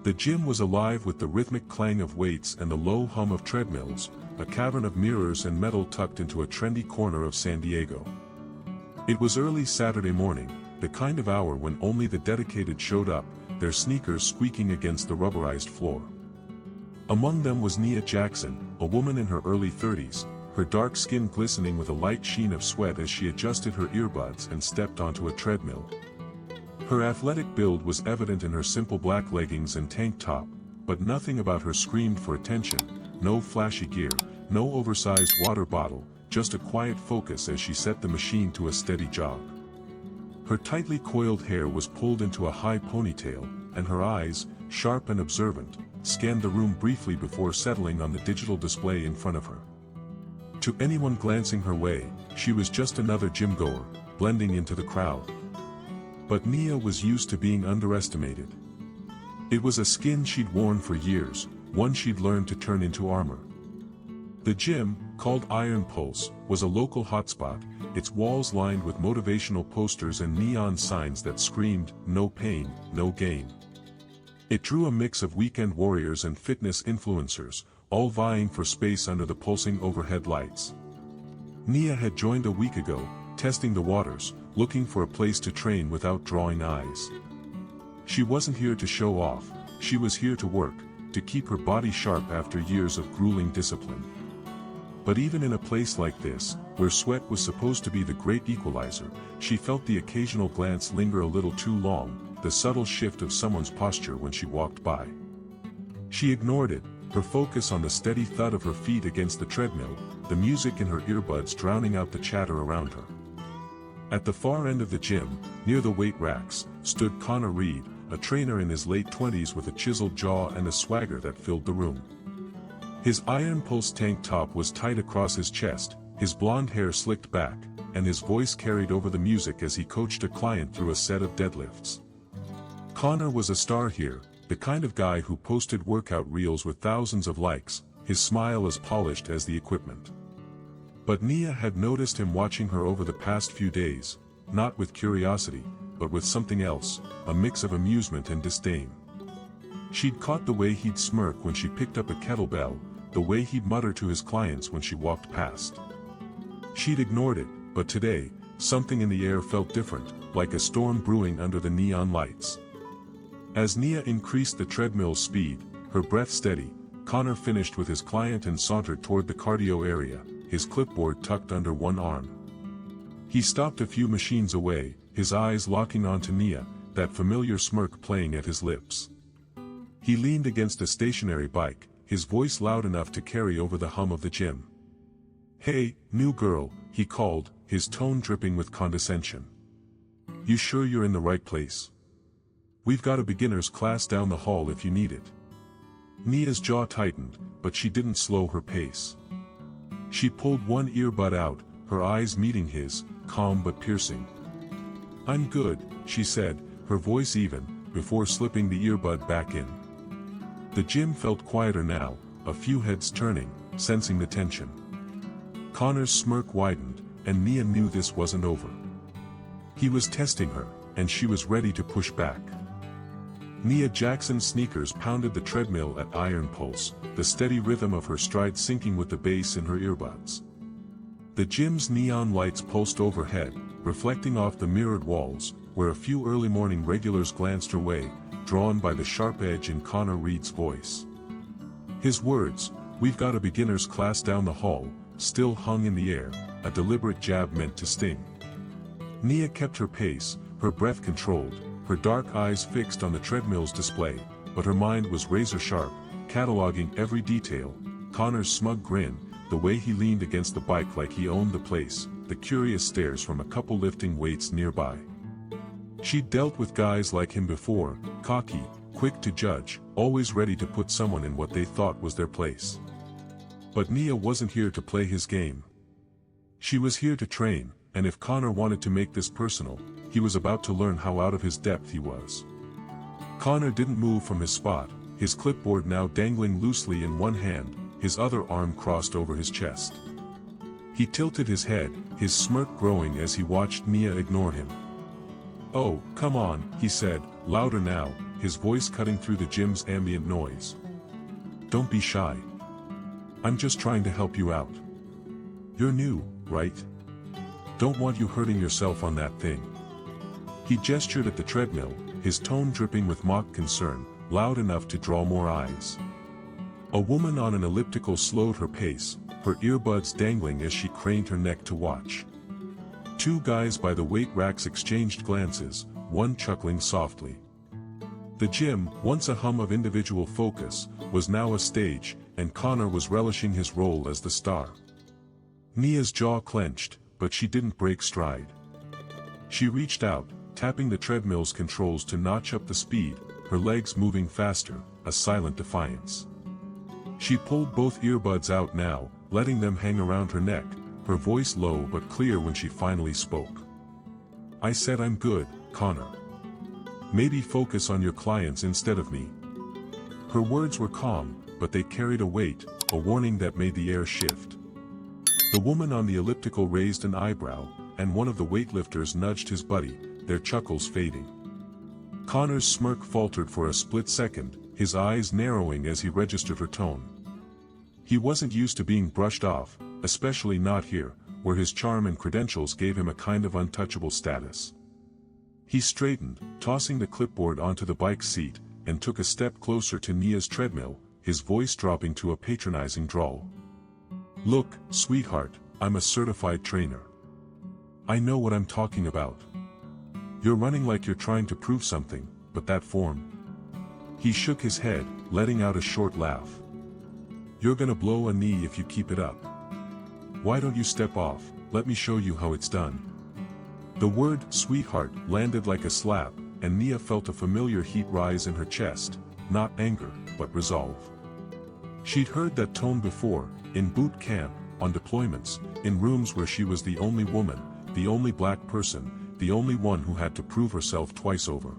The gym was alive with the rhythmic clang of weights and the low hum of treadmills, a cavern of mirrors and metal tucked into a trendy corner of San Diego. It was early Saturday morning, the kind of hour when only the dedicated showed up, their sneakers squeaking against the rubberized floor. Among them was Nia Jackson, a woman in her early 30s, her dark skin glistening with a light sheen of sweat as she adjusted her earbuds and stepped onto a treadmill. Her athletic build was evident in her simple black leggings and tank top, but nothing about her screamed for attention, no flashy gear, no oversized water bottle, just a quiet focus as she set the machine to a steady jog. Her tightly coiled hair was pulled into a high ponytail, and her eyes, sharp and observant, scanned the room briefly before settling on the digital display in front of her. To anyone glancing her way, she was just another gym-goer, blending into the crowd. But Nia was used to being underestimated. It was a skin she'd worn for years, one she'd learned to turn into armor. The gym, called Iron Pulse, was a local hotspot, its walls lined with motivational posters and neon signs that screamed, "No pain, no gain." It drew a mix of weekend warriors and fitness influencers, all vying for space under the pulsing overhead lights. Nia had joined a week ago, testing the waters, looking for a place to train without drawing eyes. She wasn't here to show off, she was here to work, to keep her body sharp after years of grueling discipline. But even in a place like this, where sweat was supposed to be the great equalizer, she felt the occasional glance linger a little too long, the subtle shift of someone's posture when she walked by. She ignored it, her focus on the steady thud of her feet against the treadmill, the music in her earbuds drowning out the chatter around her. At the far end of the gym, near the weight racks, stood Connor Reed, a trainer in his late 20s with a chiseled jaw and a swagger that filled the room. His Iron Pulse tank top was tight across his chest, his blonde hair slicked back, and his voice carried over the music as he coached a client through a set of deadlifts. Connor was a star here, the kind of guy who posted workout reels with thousands of likes, his smile as polished as the equipment. But Nia had noticed him watching her over the past few days, not with curiosity, but with something else, a mix of amusement and disdain. She'd caught the way he'd smirk when she picked up a kettlebell, the way he'd mutter to his clients when she walked past. She'd ignored it, but today, something in the air felt different, like a storm brewing under the neon lights. As Nia increased the treadmill's speed, her breath steady, Connor finished with his client and sauntered toward the cardio area, his clipboard tucked under one arm. He stopped a few machines away, his eyes locking onto Nia, that familiar smirk playing at his lips. He leaned against a stationary bike, his voice loud enough to carry over the hum of the gym. "Hey, new girl," he called, his tone dripping with condescension. "You sure you're in the right place? We've got a beginner's class down the hall if you need it." Nia's jaw tightened, but she didn't slow her pace. She pulled one earbud out, her eyes meeting his, calm but piercing. "I'm good," she said, her voice even, before slipping the earbud back in. The gym felt quieter now, a few heads turning, sensing the tension. Connor's smirk widened, and Nia knew this wasn't over. He was testing her, and she was ready to push back. Nia Jackson's sneakers pounded the treadmill at Iron Pulse, the steady rhythm of her stride syncing with the bass in her earbuds. The gym's neon lights pulsed overhead, reflecting off the mirrored walls, where a few early morning regulars glanced her way, drawn by the sharp edge in Connor Reed's voice. His words, "We've got a beginner's class down the hall," still hung in the air, a deliberate jab meant to sting. Nia kept her pace, her breath controlled, her dark eyes fixed on the treadmill's display, but her mind was razor-sharp, cataloging every detail, Connor's smug grin, the way he leaned against the bike like he owned the place, the curious stares from a couple lifting weights nearby. She'd dealt with guys like him before, cocky, quick to judge, always ready to put someone in what they thought was their place. But Nia wasn't here to play his game. She was here to train, and if Connor wanted to make this personal, he was about to learn how out of his depth he was. Connor didn't move from his spot, his clipboard now dangling loosely in one hand, his other arm crossed over his chest. He tilted his head, his smirk growing as he watched Nia ignore him. "Oh, come on," he said, louder now, his voice cutting through the gym's ambient noise. "Don't be shy. I'm just trying to help you out. You're new, right? Don't want you hurting yourself on that thing." He gestured at the treadmill, his tone dripping with mock concern, loud enough to draw more eyes. A woman on an elliptical slowed her pace, her earbuds dangling as she craned her neck to watch. Two guys by the weight racks exchanged glances, one chuckling softly. The gym, once a hum of individual focus, was now a stage, and Connor was relishing his role as the star. Nia's jaw clenched, but she didn't break stride. She reached out, tapping the treadmill's controls to notch up the speed, her legs moving faster, a silent defiance. She pulled both earbuds out now, letting them hang around her neck, her voice low but clear when she finally spoke. "I said I'm good, Connor. Maybe focus on your clients instead of me." Her words were calm, but they carried a weight, a warning that made the air shift. The woman on the elliptical raised an eyebrow, and one of the weightlifters nudged his buddy, their chuckles fading. Connor's smirk faltered for a split second, his eyes narrowing as he registered her tone. He wasn't used to being brushed off, especially not here, where his charm and credentials gave him a kind of untouchable status. He straightened, tossing the clipboard onto the bike seat, and took a step closer to Nia's treadmill, his voice dropping to a patronizing drawl. "Look, sweetheart, I'm a certified trainer. I know what I'm talking about. You're running like you're trying to prove something, but that form..." He shook his head, letting out a short laugh. "You're gonna blow a knee if you keep it up. Why don't you step off, let me show you how it's done." The word "sweetheart" landed like a slap, and Nia felt a familiar heat rise in her chest, not anger, but resolve. She'd heard that tone before, in boot camp, on deployments, in rooms where she was the only woman, the only black person, the only one who had to prove herself twice over.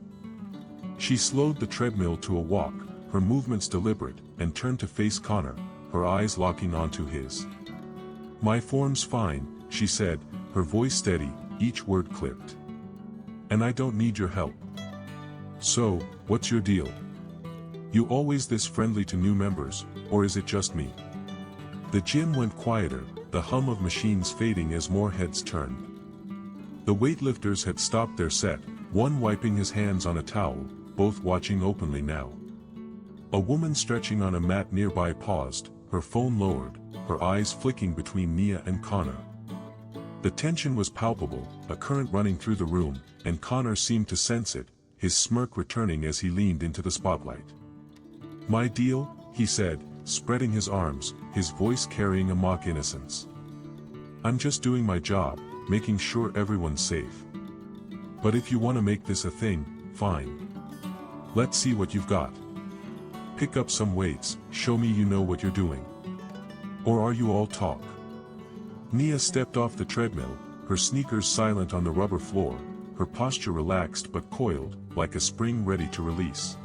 She slowed the treadmill to a walk, her movements deliberate, and turned to face Connor, her eyes locking onto his. "My form's fine," she said, her voice steady, each word clipped. "And I don't need your help. So, what's your deal? You always this friendly to new members, or is it just me?" The gym went quieter, the hum of machines fading as more heads turned. The weightlifters had stopped their set, one wiping his hands on a towel, both watching openly now. A woman stretching on a mat nearby paused, her phone lowered, her eyes flicking between Nia and Connor. The tension was palpable, a current running through the room, and Connor seemed to sense it, his smirk returning as he leaned into the spotlight. "My deal," he said, spreading his arms, his voice carrying a mock innocence. "I'm just doing my job, making sure everyone's safe. But if you want to make this a thing, fine. Let's see what you've got. Pick up some weights, show me you know what you're doing. Or are you all talk?" Nia stepped off the treadmill, her sneakers silent on the rubber floor, her posture relaxed but coiled, like a spring ready to release.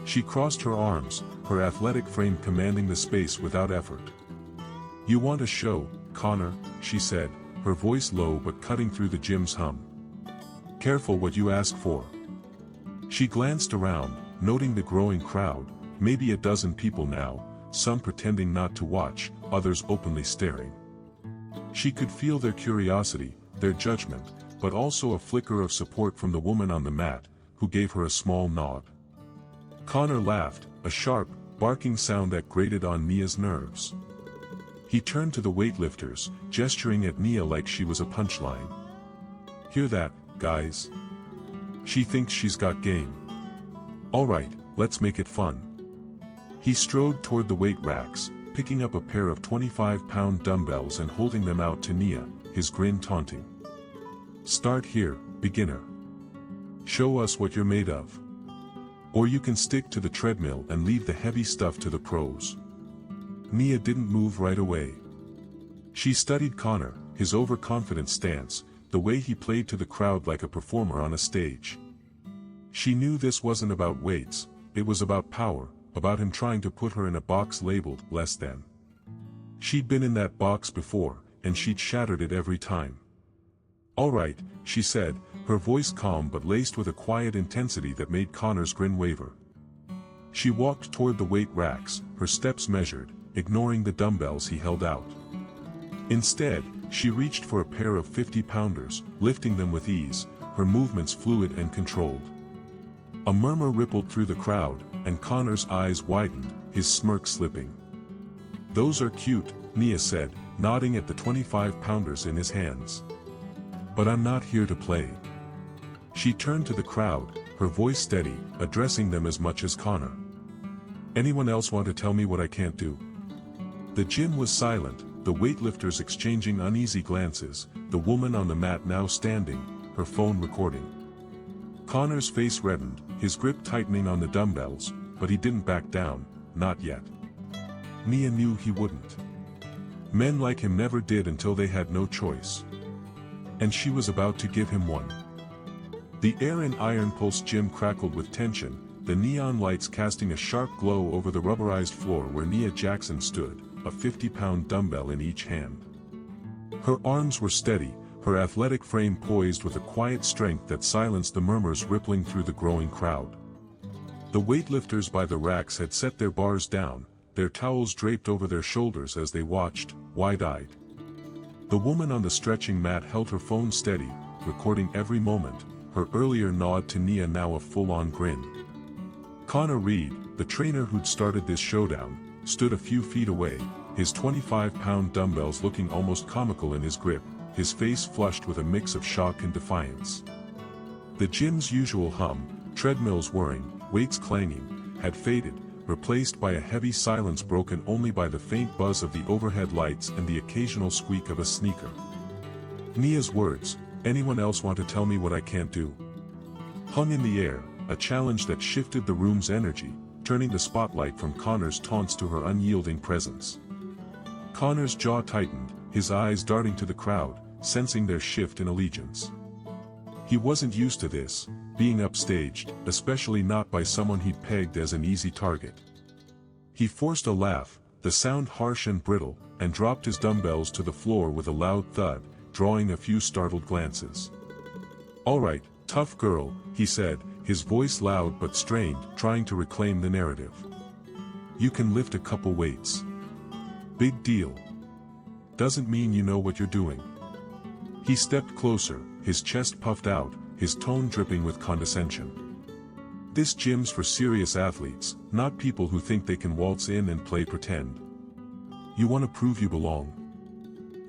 She crossed her arms, her athletic frame commanding the space without effort. "You want a show, Connor," she said, her voice low but cutting through the gym's hum. "Careful what you ask for." She glanced around, noting the growing crowd, maybe a dozen people now, some pretending not to watch, others openly staring. She could feel their curiosity, their judgment, but also a flicker of support from the woman on the mat, who gave her a small nod. Connor laughed, a sharp, barking sound that grated on Nia's nerves. He turned to the weightlifters, gesturing at Nia like she was a punchline. "Hear that, guys? She thinks she's got game. All right, let's make it fun." He strode toward the weight racks, picking up a pair of 25-pound dumbbells and holding them out to Nia, his grin taunting. "Start here, beginner. Show us what you're made of. Or you can stick to the treadmill and leave the heavy stuff to the pros." Nia didn't move right away. She studied Connor, his overconfident stance, the way he played to the crowd like a performer on a stage. She knew this wasn't about weights, it was about power, about him trying to put her in a box labeled less than. She'd been in that box before, and she'd shattered it every time. "All right," she said, her voice calm but laced with a quiet intensity that made Connor's grin waver. She walked toward the weight racks, her steps measured, ignoring the dumbbells he held out. Instead, she reached for a pair of 50-pounders, lifting them with ease, her movements fluid and controlled. A murmur rippled through the crowd, and Connor's eyes widened, his smirk slipping. "Those are cute," Nia said, nodding at the 25-pounders in his hands. "But I'm not here to play." She turned to the crowd, her voice steady, addressing them as much as Connor. "Anyone else want to tell me what I can't do?" The gym was silent, the weightlifters exchanging uneasy glances, the woman on the mat now standing, her phone recording. Connor's face reddened, his grip tightening on the dumbbells, but he didn't back down, not yet. Nia knew he wouldn't. Men like him never did until they had no choice. And she was about to give him one. The air in Iron Pulse gym crackled with tension, the neon lights casting a sharp glow over the rubberized floor where Nia Jackson stood, a 50-pound dumbbell in each hand. Her arms were steady, her athletic frame poised with a quiet strength that silenced the murmurs rippling through the growing crowd. The weightlifters by the racks had set their bars down, their towels draped over their shoulders as they watched, wide-eyed. The woman on the stretching mat held her phone steady, recording every moment, her earlier nod to Nia now a full-on grin. Connor Reed, the trainer who'd started this showdown, stood a few feet away, his 25-pound dumbbells looking almost comical in his grip, his face flushed with a mix of shock and defiance. The gym's usual hum, treadmills whirring, weights clanging, had faded, replaced by a heavy silence broken only by the faint buzz of the overhead lights and the occasional squeak of a sneaker. Nia's words, "Anyone else want to tell me what I can't do?" hung in the air, a challenge that shifted the room's energy, turning the spotlight from Connor's taunts to her unyielding presence. Connor's jaw tightened, his eyes darting to the crowd, sensing their shift in allegiance. He wasn't used to this, being upstaged, especially not by someone he'd pegged as an easy target. He forced a laugh, the sound harsh and brittle, and dropped his dumbbells to the floor with a loud thud, drawing a few startled glances. "All right, tough girl," he said, his voice loud but strained, trying to reclaim the narrative. "You can lift a couple weights. Big deal. Doesn't mean you know what you're doing." He stepped closer, his chest puffed out, his tone dripping with condescension. "This gym's for serious athletes, not people who think they can waltz in and play pretend. You want to prove you belong?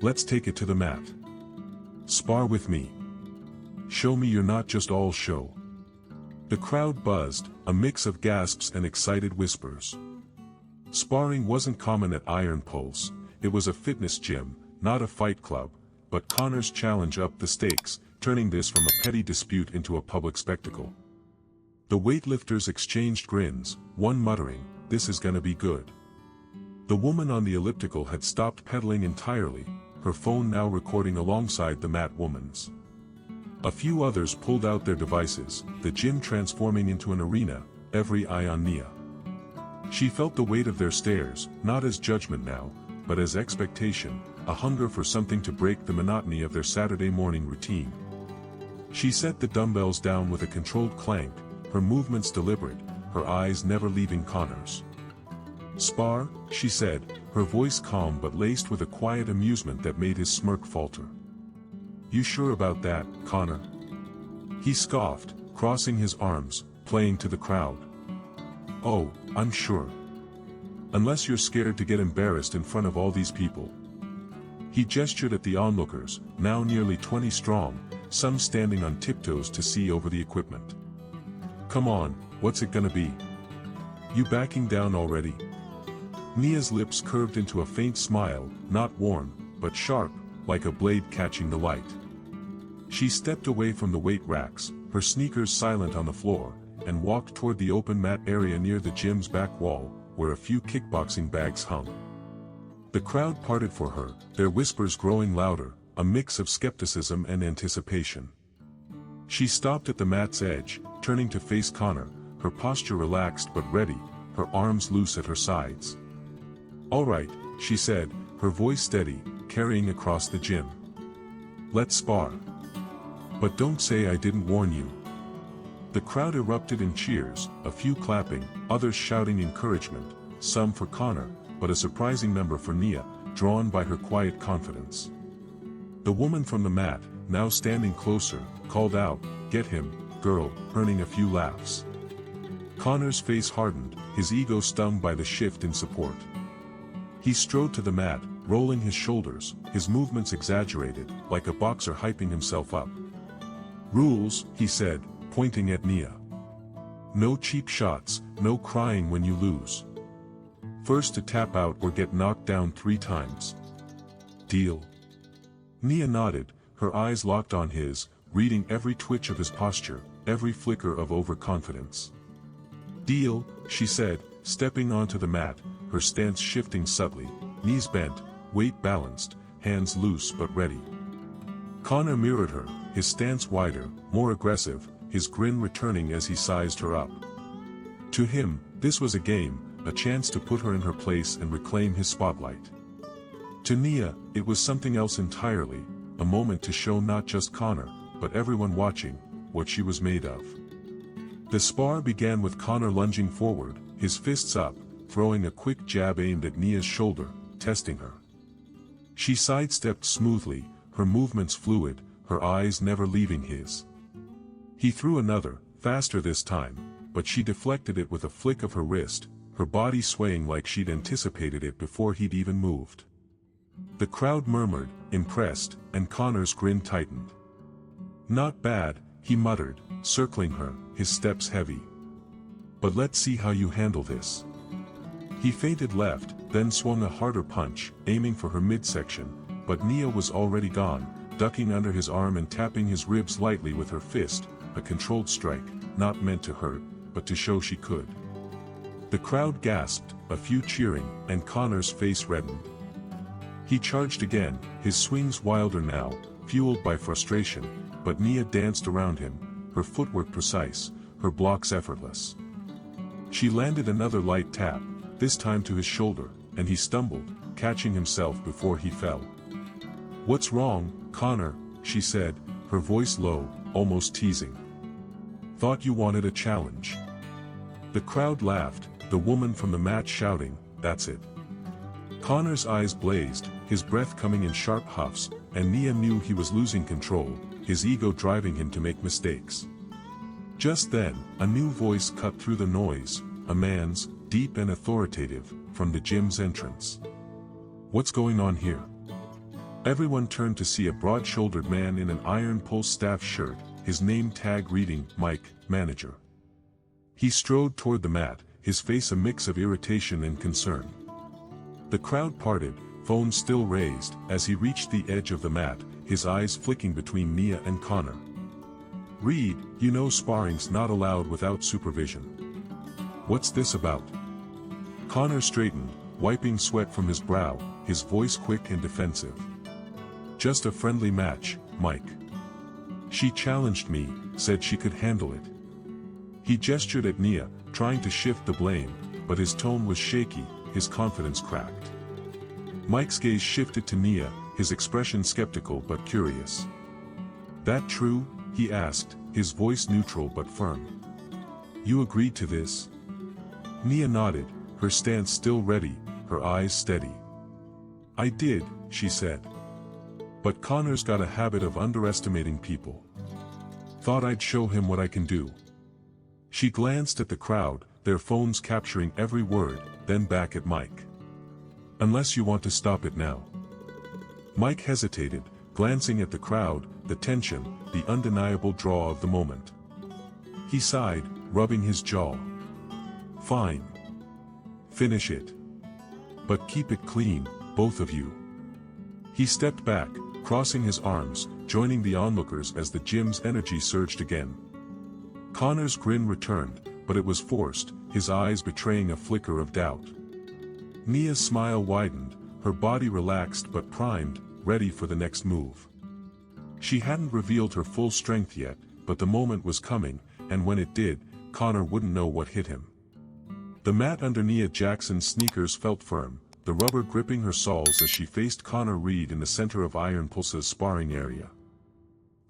Let's take it to the mat. Spar with me. Show me you're not just all show." The crowd buzzed, a mix of gasps and excited whispers. Sparring wasn't common at Iron Pulse, it was a fitness gym, not a fight club, but Connor's challenge upped the stakes, turning this from a petty dispute into a public spectacle. The weightlifters exchanged grins, one muttering, "This is gonna be good." The woman on the elliptical had stopped pedaling entirely, her phone now recording alongside the mat woman's. A few others pulled out their devices, the gym transforming into an arena, every eye on Nia. She felt the weight of their stares, not as judgment now, but as expectation, a hunger for something to break the monotony of their Saturday morning routine. She set the dumbbells down with a controlled clank, her movements deliberate, her eyes never leaving Connor's. "Spar," she said, her voice calm but laced with a quiet amusement that made his smirk falter. "You sure about that, Connor?" He scoffed, crossing his arms, playing to the crowd. "Oh, I'm sure. Unless you're scared to get embarrassed in front of all these people." He gestured at the onlookers, now nearly 20 strong, some standing on tiptoes to see over the equipment. "Come on, what's it gonna be? You backing down already?" Nia's lips curved into a faint smile, not warm, but sharp, like a blade catching the light. She stepped away from the weight racks, her sneakers silent on the floor, and walked toward the open mat area near the gym's back wall, where a few kickboxing bags hung. The crowd parted for her, their whispers growing louder, a mix of skepticism and anticipation. She stopped at the mat's edge, turning to face Connor, her posture relaxed but ready, her arms loose at her sides. "All right," she said, her voice steady, carrying across the gym. "Let's spar." But don't say I didn't warn you. The crowd erupted in cheers, a few clapping, others shouting encouragement, some for Connor, but a surprising number for Nia, drawn by her quiet confidence. The woman from the mat, now standing closer, called out, "Get him, girl," earning a few laughs. Connor's face hardened, his ego stung by the shift in support. He strode to the mat, rolling his shoulders, his movements exaggerated, like a boxer hyping himself up. "Rules," he said, pointing at Nia. "No cheap shots, no crying when you lose. First to tap out or get knocked down 3 times. Deal?" Nia nodded, her eyes locked on his, reading every twitch of his posture, every flicker of overconfidence. "Deal," she said, stepping onto the mat, her stance shifting subtly, knees bent, weight balanced, hands loose but ready. Connor mirrored her, his stance wider, more aggressive, his grin returning as he sized her up. To him, this was a game, a chance to put her in her place and reclaim his spotlight. To Nia, it was something else entirely, a moment to show not just Connor, but everyone watching, what she was made of. The spar began with Connor lunging forward, his fists up, throwing a quick jab aimed at Nia's shoulder, testing her. She sidestepped smoothly, her movements fluid, her eyes never leaving his. He threw another, faster this time, but she deflected it with a flick of her wrist, her body swaying like she'd anticipated it before he'd even moved. The crowd murmured, impressed, and Connor's grin tightened. "Not bad," he muttered, circling her, his steps heavy. "But let's see how you handle this." He feinted left, then swung a harder punch, aiming for her midsection, but Nia was already gone, ducking under his arm and tapping his ribs lightly with her fist, a controlled strike, not meant to hurt, but to show she could. The crowd gasped, a few cheering, and Connor's face reddened. He charged again, his swings wilder now, fueled by frustration, but Nia danced around him, her footwork precise, her blocks effortless. She landed another light tap, this time to his shoulder, and he stumbled, catching himself before he fell. "What's wrong, Connor?" she said, her voice low, almost teasing. "Thought you wanted a challenge." The crowd laughed, the woman from the mat shouting, "That's it." Connor's eyes blazed, his breath coming in sharp huffs, and Nia knew he was losing control, his ego driving him to make mistakes. Just then, a new voice cut through the noise, a man's, deep and authoritative, from the gym's entrance. "What's going on here?" Everyone turned to see a broad-shouldered man in an iron pulse staff shirt, his name tag reading, "Mike, Manager." He strode toward the mat, his face a mix of irritation and concern. The crowd parted, phones still raised, as he reached the edge of the mat, his eyes flicking between Nia and Connor. "Reed, you know sparring's not allowed without supervision. What's this about?" Connor straightened, wiping sweat from his brow, his voice quick and defensive. "Just a friendly match, Mike. She challenged me, said she could handle it." He gestured at Nia, trying to shift the blame, but his tone was shaky, his confidence cracked. Mike's gaze shifted to Nia, his expression skeptical but curious. "That true?" he asked, his voice neutral but firm. "You agreed to this?" Nia nodded, her stance still ready, her eyes steady. "I did," she said. "But Connor's got a habit of underestimating people. Thought I'd show him what I can do." She glanced at the crowd, their phones capturing every word, then back at Mike. "Unless you want to stop it now." Mike hesitated, glancing at the crowd, the tension, the undeniable draw of the moment. He sighed, rubbing his jaw. "Fine. Finish it. But keep it clean, both of you." He stepped back, crossing his arms, joining the onlookers as the gym's energy surged again. Connor's grin returned, but it was forced, his eyes betraying a flicker of doubt. Nia's smile widened, her body relaxed but primed, ready for the next move. She hadn't revealed her full strength yet, but the moment was coming, and when it did, Connor wouldn't know what hit him. The mat under Nia Jackson's sneakers felt firm, the rubber gripping her soles as she faced Connor Reed in the center of Iron Pulse's sparring area.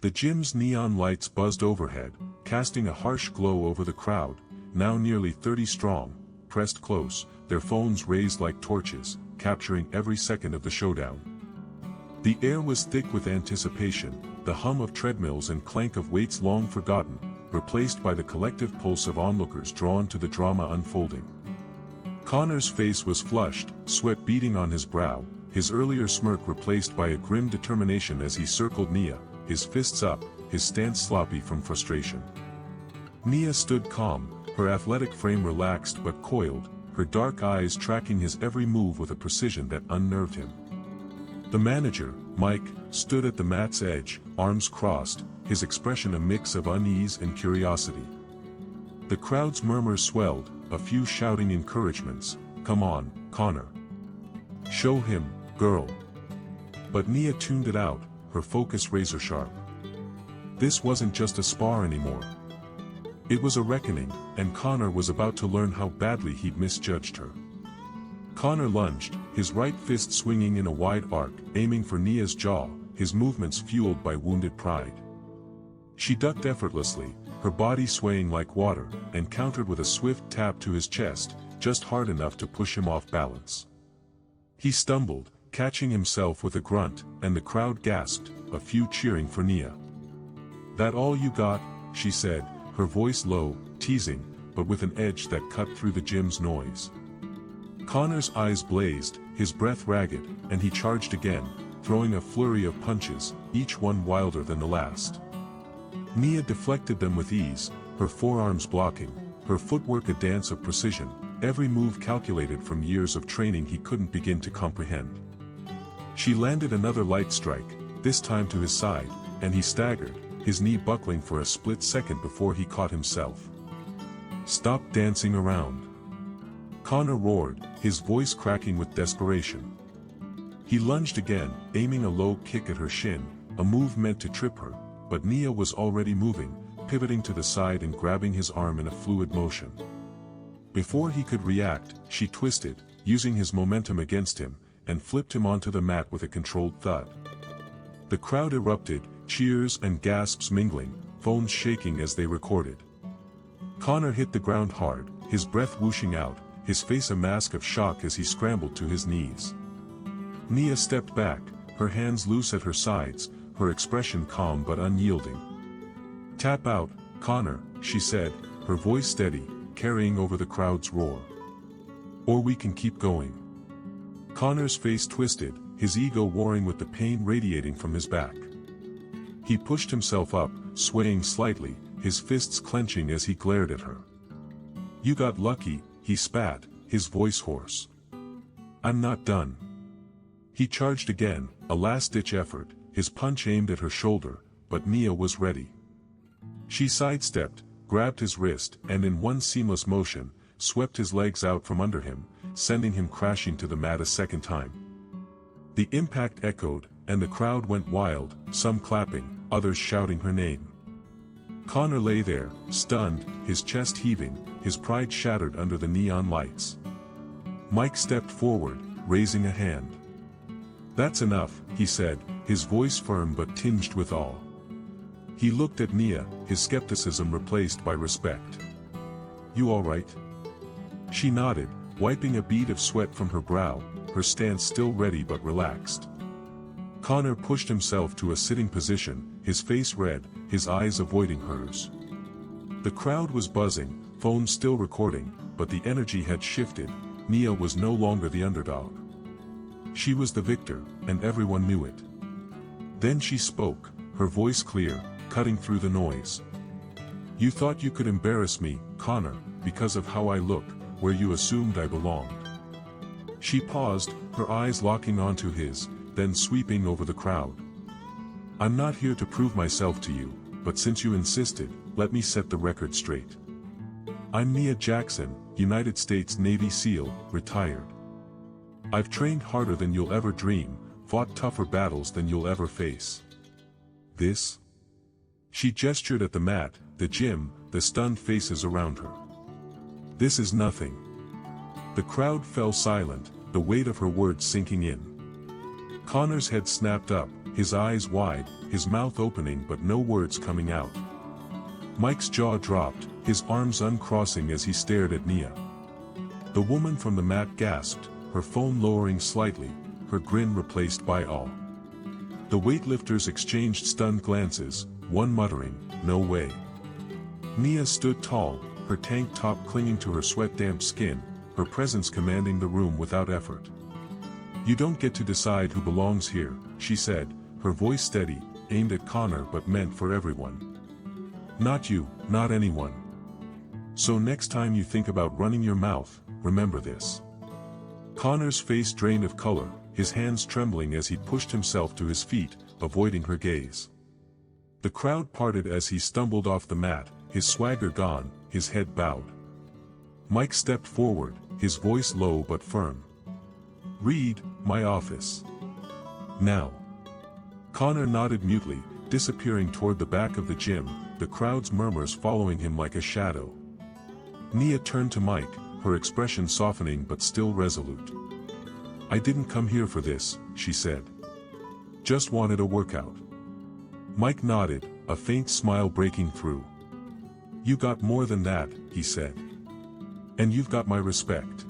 The gym's neon lights buzzed overhead, casting a harsh glow over the crowd, now nearly 30 strong, pressed close, their phones raised like torches, capturing every second of the showdown. The air was thick with anticipation, the hum of treadmills and clank of weights long forgotten, replaced by the collective pulse of onlookers drawn to the drama unfolding. Connor's face was flushed, sweat beading on his brow, his earlier smirk replaced by a grim determination as he circled Nia, his fists up, his stance sloppy from frustration. Nia stood calm, her athletic frame relaxed but coiled, her dark eyes tracking his every move with a precision that unnerved him. The manager, Mike, stood at the mat's edge, arms crossed, his expression a mix of unease and curiosity. The crowd's murmurs swelled, a few shouting encouragements, "Come on, Connor. Show him, girl." But Nia tuned it out, her focus razor-sharp. This wasn't just a spar anymore. It was a reckoning, and Connor was about to learn how badly he'd misjudged her. Connor lunged, his right fist swinging in a wide arc, aiming for Nia's jaw, his movements fueled by wounded pride. She ducked effortlessly, her body swaying like water, and countered with a swift tap to his chest, just hard enough to push him off balance. He stumbled, catching himself with a grunt, and the crowd gasped, a few cheering for Nia. "That all you got?" she said, her voice low, teasing, but with an edge that cut through the gym's noise. Connor's eyes blazed, his breath ragged, and he charged again, throwing a flurry of punches, each one wilder than the last. Nia deflected them with ease, her forearms blocking, her footwork a dance of precision, every move calculated from years of training he couldn't begin to comprehend. She landed another light strike, this time to his side, and he staggered, his knee buckling for a split second before he caught himself. "Stop dancing around!" Connor roared, his voice cracking with desperation. He lunged again, aiming a low kick at her shin, a move meant to trip her, but Nia was already moving, pivoting to the side and grabbing his arm in a fluid motion. Before he could react, she twisted, using his momentum against him, and flipped him onto the mat with a controlled thud. The crowd erupted, cheers and gasps mingling, phones shaking as they recorded. Connor hit the ground hard, his breath whooshing out, his face a mask of shock as he scrambled to his knees. Nia stepped back, her hands loose at her sides, her expression calm but unyielding. "Tap out, Connor," she said, her voice steady, carrying over the crowd's roar. "Or we can keep going." Connor's face twisted, his ego warring with the pain radiating from his back. He pushed himself up, swaying slightly, his fists clenching as he glared at her. "You got lucky," he spat, his voice hoarse. "I'm not done." He charged again, a last-ditch effort, his punch aimed at her shoulder, but Nia was ready. She sidestepped, grabbed his wrist, and in one seamless motion, swept his legs out from under him, sending him crashing to the mat a second time. The impact echoed, and the crowd went wild, some clapping, others shouting her name. Connor lay there, stunned, his chest heaving, his pride shattered under the neon lights. Mike stepped forward, raising a hand. "That's enough," he said, his voice firm but tinged with awe. He looked at Nia, his skepticism replaced by respect. "You all right?" She nodded, wiping a bead of sweat from her brow, her stance still ready but relaxed. Connor pushed himself to a sitting position, his face red, his eyes avoiding hers. The crowd was buzzing, phones still recording, but the energy had shifted. Nia was no longer the underdog. She was the victor, and everyone knew it. Then she spoke, her voice clear, cutting through the noise. "You thought you could embarrass me, Connor, because of how I look, where you assumed I belonged." She paused, her eyes locking onto his, then sweeping over the crowd. "I'm not here to prove myself to you, but since you insisted, let me set the record straight. I'm Nia Jackson, United States Navy SEAL, retired. I've trained harder than you'll ever dream, fought tougher battles than you'll ever face. This?" She gestured at the mat, the gym, the stunned faces around her. "This is nothing." The crowd fell silent, the weight of her words sinking in. Connor's head snapped up, his eyes wide, his mouth opening but no words coming out. Mike's jaw dropped, his arms uncrossing as he stared at Nia. The woman from the mat gasped, her phone lowering slightly, her grin replaced by awe. The weightlifters exchanged stunned glances, one muttering, "No way." Nia stood tall, her tank top clinging to her sweat-damp skin, her presence commanding the room without effort. "You don't get to decide who belongs here," she said, her voice steady, aimed at Connor but meant for everyone. "Not you, not anyone. So next time you think about running your mouth, remember this." Connor's face drained of color, his hands trembling as he pushed himself to his feet, avoiding her gaze. The crowd parted as he stumbled off the mat, his swagger gone, his head bowed. Mike stepped forward, his voice low but firm. "Reed, my office. Now." Connor nodded mutely, disappearing toward the back of the gym, the crowd's murmurs following him like a shadow. Nia turned to Mike, her expression softening but still resolute. "I didn't come here for this," she said. "Just wanted a workout." Mike nodded, a faint smile breaking through. "You got more than that," he said. "And you've got my respect."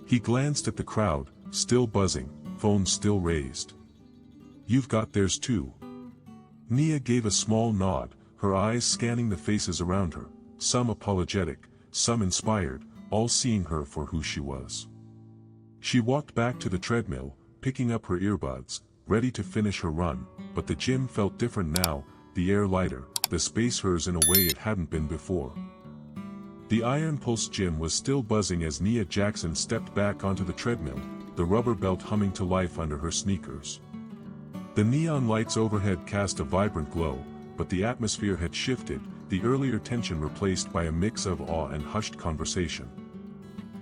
He glanced at the crowd, still buzzing, phone still raised. "You've got theirs too." Nia gave a small nod, her eyes scanning the faces around her, some apologetic, some inspired, all seeing her for who she was. She walked back to the treadmill, picking up her earbuds, ready to finish her run, but the gym felt different now, the air lighter, the space hers in a way it hadn't been before. The Iron Pulse gym was still buzzing as Nia Jackson stepped back onto the treadmill, the rubber belt humming to life under her sneakers. The neon lights overhead cast a vibrant glow, but the atmosphere had shifted, the earlier tension replaced by a mix of awe and hushed conversation.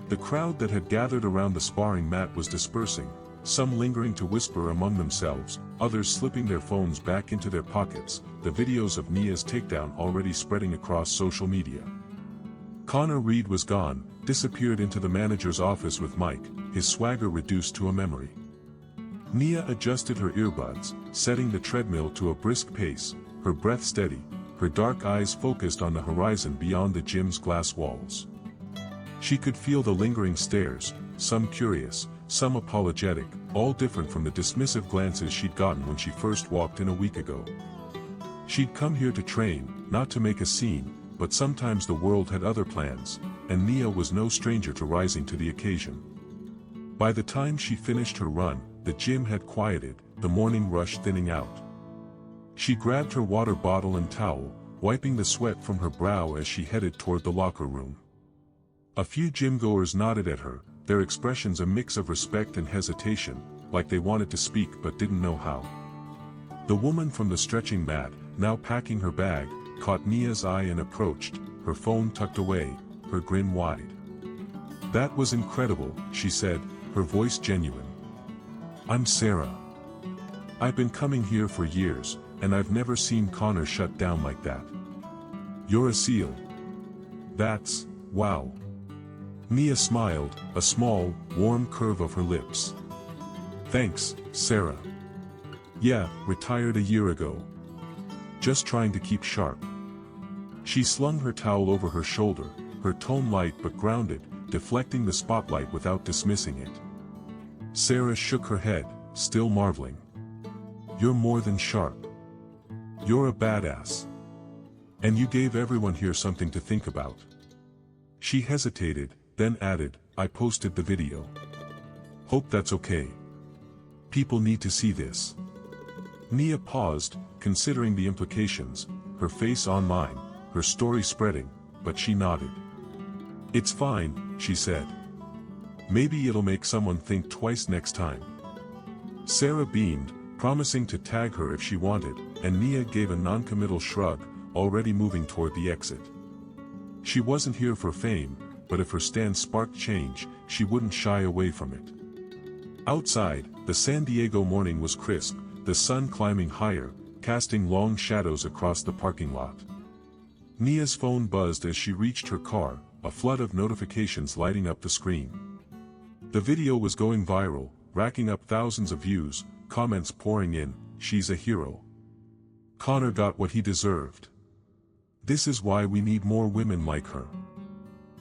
The crowd that had gathered around the sparring mat was dispersing, some lingering to whisper among themselves, others slipping their phones back into their pockets, the videos of Nia's takedown already spreading across social media. Connor Reed was gone, disappeared into the manager's office with Mike, his swagger reduced to a memory. Nia adjusted her earbuds, setting the treadmill to a brisk pace, her breath steady, her dark eyes focused on the horizon beyond the gym's glass walls. She could feel the lingering stares, some curious, some apologetic, all different from the dismissive glances she'd gotten when she first walked in a week ago. She'd come here to train, not to make a scene, but sometimes the world had other plans, and Nia was no stranger to rising to the occasion. By the time she finished her run, the gym had quieted, the morning rush thinning out. She grabbed her water bottle and towel, wiping the sweat from her brow as she headed toward the locker room. A few gymgoers nodded at her, their expressions a mix of respect and hesitation, like they wanted to speak but didn't know how. The woman from the stretching mat, now packing her bag, caught Nia's eye and approached, her phone tucked away, her grin wide. "That was incredible," she said, her voice genuine. "I'm Sarah. I've been coming here for years, and I've never seen Connor shut down like that. You're a seal. That's, wow." Nia smiled, a small, warm curve of her lips. "Thanks, Sarah. Yeah, retired a year ago. Just trying to keep sharp." She slung her towel over her shoulder, her tone light but grounded, deflecting the spotlight without dismissing it. Sarah shook her head, still marveling. "You're more than sharp. You're a badass. And you gave everyone here something to think about." She hesitated, then added, "I posted the video. Hope that's okay. People need to see this." Nia paused, considering the implications, her face on mine, her story spreading, but she nodded. "It's fine," she said. "Maybe it'll make someone think twice next time." Sarah beamed, promising to tag her if she wanted, and Nia gave a non-committal shrug, already moving toward the exit. She wasn't here for fame, but if her stand sparked change, she wouldn't shy away from it. Outside, the San Diego morning was crisp, the sun climbing higher, casting long shadows across the parking lot. Nia's phone buzzed as she reached her car, a flood of notifications lighting up the screen. The video was going viral, racking up thousands of views, comments pouring in, she's a hero. Connor got what he deserved. This is why we need more women like her.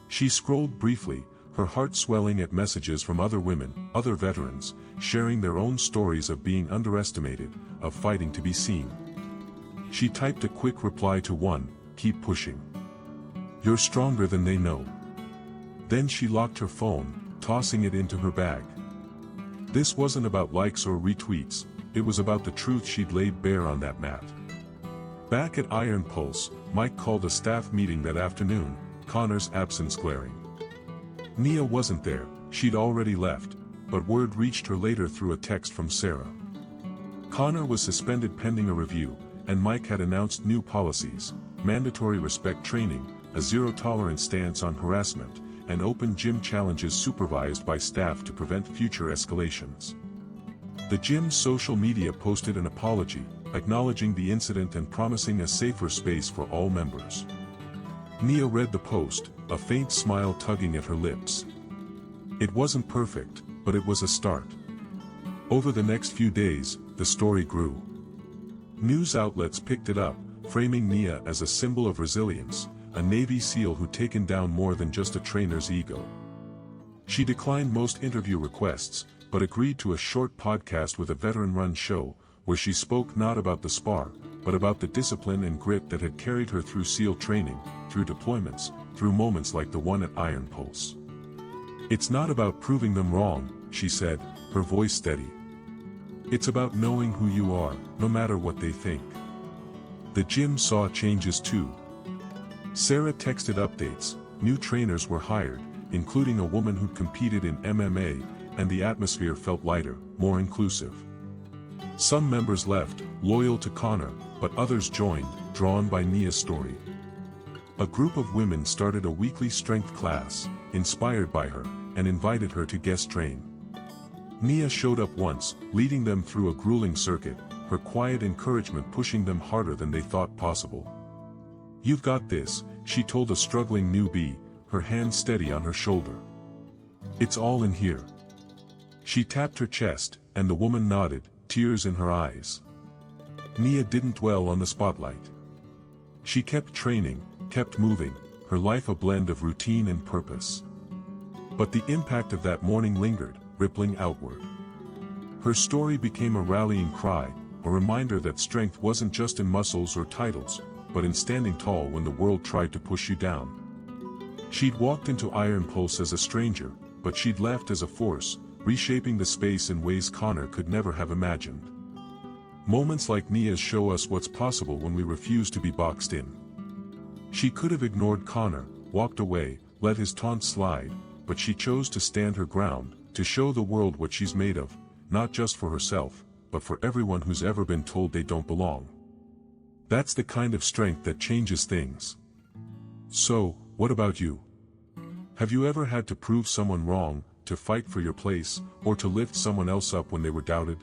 She scrolled briefly, her heart swelling at messages from other women, other veterans, sharing their own stories of being underestimated, of fighting to be seen. She typed a quick reply to one, "Keep pushing. You're stronger than they know." Then she locked her phone, tossing it into her bag. This wasn't about likes or retweets, it was about the truth she'd laid bare on that mat. Back at Iron Pulse, Mike called a staff meeting that afternoon, Connor's absence glaring. Nia wasn't there, she'd already left, but word reached her later through a text from Sarah. Connor was suspended pending a review, and Mike had announced new policies: mandatory respect training, a zero-tolerance stance on harassment, and open gym challenges supervised by staff to prevent future escalations. The gym's social media posted an apology, acknowledging the incident and promising a safer space for all members. Nia read the post, a faint smile tugging at her lips. It wasn't perfect, but it was a start. Over the next few days, the story grew. News outlets picked it up, framing Nia as a symbol of resilience, a Navy SEAL who'd taken down more than just a trainer's ego. She declined most interview requests, but agreed to a short podcast with a veteran-run show, where she spoke not about the spar, but about the discipline and grit that had carried her through SEAL training, through deployments, through moments like the one at Iron Pulse. "It's not about proving them wrong," she said, her voice steady. "It's about knowing who you are, no matter what they think." The gym saw changes too. Sarah texted updates, new trainers were hired, including a woman who'd competed in MMA, and the atmosphere felt lighter, more inclusive. Some members left, loyal to Connor, but others joined, drawn by Nia's story. A group of women started a weekly strength class, inspired by her, and invited her to guest train. Nia showed up once, leading them through a grueling circuit, her quiet encouragement pushing them harder than they thought possible. "You've got this," she told a struggling newbie, her hand steady on her shoulder. "It's all in here." She tapped her chest, and the woman nodded, tears in her eyes. Nia didn't dwell on the spotlight. She kept training, kept moving, her life a blend of routine and purpose. But the impact of that morning lingered, rippling outward. Her story became a rallying cry, a reminder that strength wasn't just in muscles or titles, but in standing tall when the world tried to push you down. She'd walked into Iron Pulse as a stranger, but she'd left as a force, reshaping the space in ways Connor could never have imagined. Moments like Nia's show us what's possible when we refuse to be boxed in. She could have ignored Connor, walked away, let his taunts slide, but she chose to stand her ground, to show the world what she's made of, not just for herself, but for everyone who's ever been told they don't belong. That's the kind of strength that changes things. So, what about you? Have you ever had to prove someone wrong, to fight for your place, or to lift someone else up when they were doubted?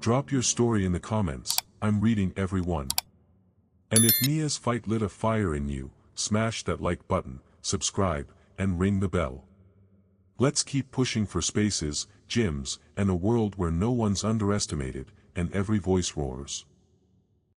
Drop your story in the comments, I'm reading every one. And if Nia's fight lit a fire in you, smash that like button, subscribe, and ring the bell. Let's keep pushing for spaces, gyms, and a world where no one's underestimated, and every voice roars.